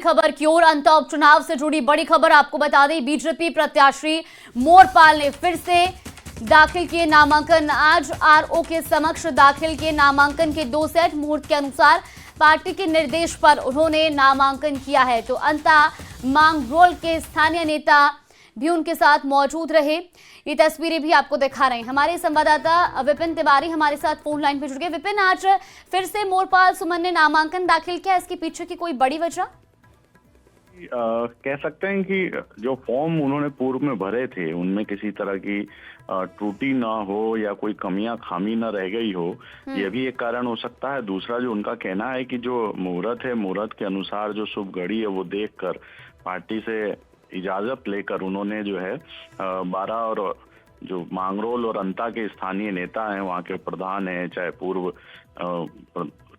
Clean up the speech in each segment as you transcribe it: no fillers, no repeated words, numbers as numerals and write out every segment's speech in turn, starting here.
खबर की ओर। अंता उपचुनाव से जुड़ी बड़ी खबर आपको बता दें, बीजेपी प्रत्याशी मोरपाल ने फिर से दाखिल किए नामांकन। आज आरओ के समक्ष दाखिल किए नामांकन के 2 सेट। मुहूर्त के अनुसार पार्टी के निर्देश पर उन्होंने नामांकन किया है। तो अंता मांगरोल के स्थानीय नेता भी उनके साथ मौजूद रहे। ये तस्वीरें भी आपको दिखा रहे हैं। हमारे संवाददाता विपिन तिवारी हमारे साथ फोन लाइन पे जुड़ गए। विपिन, आज फिर से मोरपाल सुमन ने नामांकन दाखिल किया, इसके पीछे की कोई बड़ी वजह? कह सकते हैं कि जो फॉर्म उन्होंने पूर्व में भरे थे उनमें किसी तरह की त्रुटि ना हो या कोई कमियां खामी ना रह गई हो, यह भी एक कारण हो सकता है। दूसरा, जो उनका कहना है कि जो मुहूर्त है, मुहूर्त के अनुसार जो शुभ घड़ी है वो देखकर पार्टी से इजाजत लेकर उन्होंने जो है 12 और जो मांगरोल और अंता के स्थानीय नेता हैं, वहाँ के प्रधान हैं, चाहे पूर्व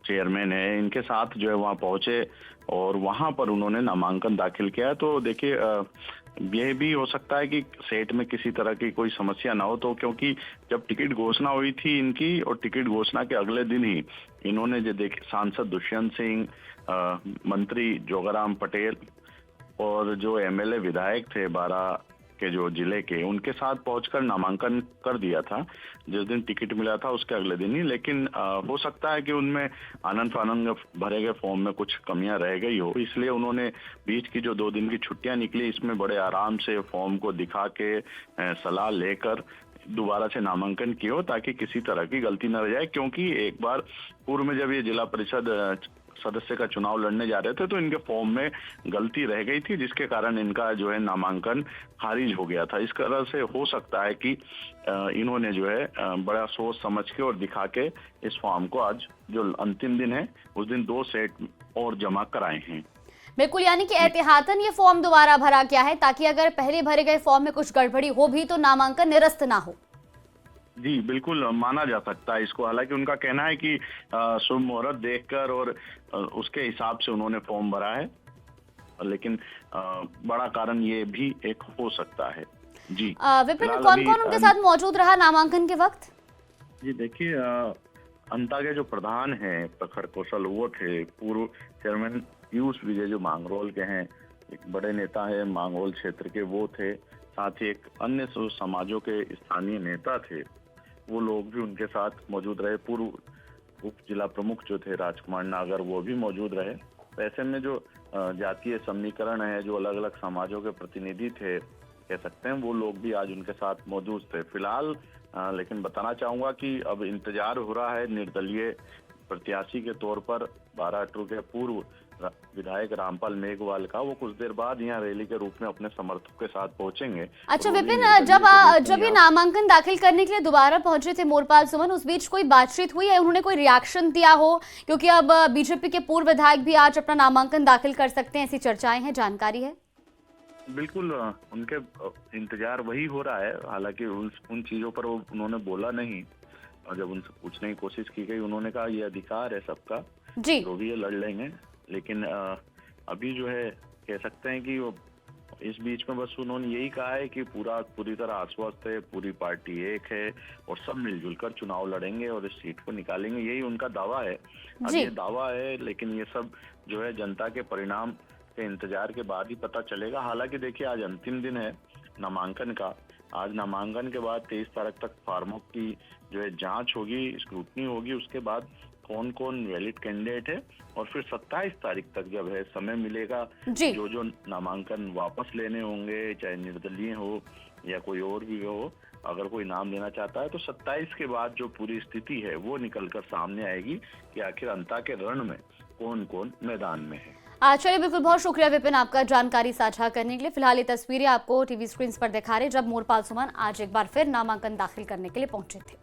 चेयरमैन है, इनके साथ जो है वहाँ पहुंचे और वहां पर उन्होंने नामांकन दाखिल किया है। तो देखिए, यह भी हो सकता है कि सेट में किसी तरह की कोई समस्या ना हो, तो क्योंकि जब टिकट घोषणा हुई थी इनकी और टिकट घोषणा के अगले दिन ही इन्होंने जो देखे सांसद दुष्यंत सिंह, मंत्री जोगाराम पटेल और जो एमएलए विधायक थे 12 के जो जिले के, उनके साथ पहुंचकर नामांकन कर दिया था। जिस दिन टिकट मिला था उसके अगले दिन ही। लेकिन हो सकता है कि उनमें आनंद फानंद भरे गए फॉर्म में कुछ कमियां रह गई हो, इसलिए उन्होंने बीच की जो 2 दिन की छुट्टियां निकली, इसमें बड़े आराम से फॉर्म को दिखा के सलाह लेकर दोबारा से नामांकन किए हो, ताकि किसी तरह की गलती न रह जाए। क्योंकि एक बार पूर्व में जब ये जिला परिषद सदस्य का चुनाव लड़ने जा रहे थे तो इनके फॉर्म में गलती रह गई थी, जिसके कारण इनका जो है नामांकन खारिज हो गया था। इस तरह से हो सकता है कि इन्होंने जो है बड़ा सोच समझ के और दिखा के इस फॉर्म को आज जो अंतिम दिन है उस दिन 2 सेट और जमा कराए हैं। बिल्कुल, यानी कि एहतियातन ये फॉर्म दोबारा भरा गया है ताकि अगर पहले भरे गए फॉर्म में कुछ गड़बड़ी हो भी तो नामांकन निरस्त ना हो। जी बिल्कुल, माना जा सकता है इसको। हालांकि उनका कहना है कि शुभ मुहूर्त देखकर और उसके हिसाब से उन्होंने फॉर्म भरा है, लेकिन बड़ा कारण ये भी एक हो सकता है। जी विपिन, कौन-कौन उनके साथ मौजूद रहा नामांकन के वक्त? जी देखिए, अंता के जो प्रधान हैं प्रखर कौशल, वो थे। पूर्व चेयरमैन पीयूष विजय जो मांगरोल के हैं, एक बड़े नेता है मांगरोल क्षेत्र के, वो थे। साथ ही एक अन्य समाजों के स्थानीय नेता थे, वो लोग भी उनके साथ मौजूद रहे। पूर्व उप जिला प्रमुख जो थे राजकुमार नागर, वो भी मौजूद रहे। तो ऐसे में जो जातीय समीकरण है, जो अलग अलग समाजों के प्रतिनिधि थे कह सकते हैं, वो लोग भी आज उनके साथ मौजूद थे। फिलहाल लेकिन बताना चाहूंगा कि अब इंतजार हो रहा है निर्दलीय प्रत्याशी के तौर पर 12 के पूर्व विधायक रामपाल मेघवाल का। वो कुछ देर बाद यहाँ रैली के रूप में अपने समर्थकों के साथ पहुंचेंगे। अच्छा विपिन, जब ये नामांकन दाखिल करने के लिए दोबारा पहुंचे थे मोरपाल सुमन, उस बीच कोई बातचीत हुई है? उन्होंने कोई रिएक्शन दिया हो? क्योंकि अब बीजेपी के पूर्व विधायक भी आज अपना नामांकन दाखिल कर सकते हैं, ऐसी चर्चाएं हैं, जानकारी है? बिल्कुल, उनके इंतजार वही हो रहा है। हालांकि उन चीजों पर वो उन्होंने बोला नहीं, और जब उनसे पूछने की कोशिश की गई उन्होंने कहा ये अधिकार है सबका, जो भी ये लड़ लेंगे। लेकिन अभी जो है कह सकते हैं कि वो इस बीच में बस उन्होंने यही कहा है कि पूरी तरह आश्वस्त है, पूरी पार्टी एक है और सब मिलजुल कर चुनाव लड़ेंगे और इस सीट को निकालेंगे, यही उनका दावा है। अब ये दावा है, लेकिन ये सब जो है जनता के परिणाम के इंतजार के बाद ही पता चलेगा। हालांकि देखिए, आज अंतिम दिन है नामांकन का। आज नामांकन के बाद 23 तारीख तक फार्मों की जो है जांच होगी, स्क्रूटनी होगी, उसके बाद कौन कौन वैलिड कैंडिडेट है, और फिर 27 तारीख तक जब है समय मिलेगा, जो नामांकन वापस लेने होंगे, चाहे निर्दलीय हो या कोई और भी हो, अगर कोई नाम लेना चाहता है तो 27 के बाद जो पूरी स्थिति है वो निकलकर सामने आएगी कि आखिर अंता के रण में कौन कौन मैदान में है। चलिए, बिल्कुल, बहुत शुक्रिया विपिन आपका जानकारी साझा करने के लिए। फिलहाल ये तस्वीरें आपको टीवी स्क्रीन पर दिखा रहे जब मोरपाल सुमन आज एक बार फिर नामांकन दाखिल करने के लिए पहुंचे थे।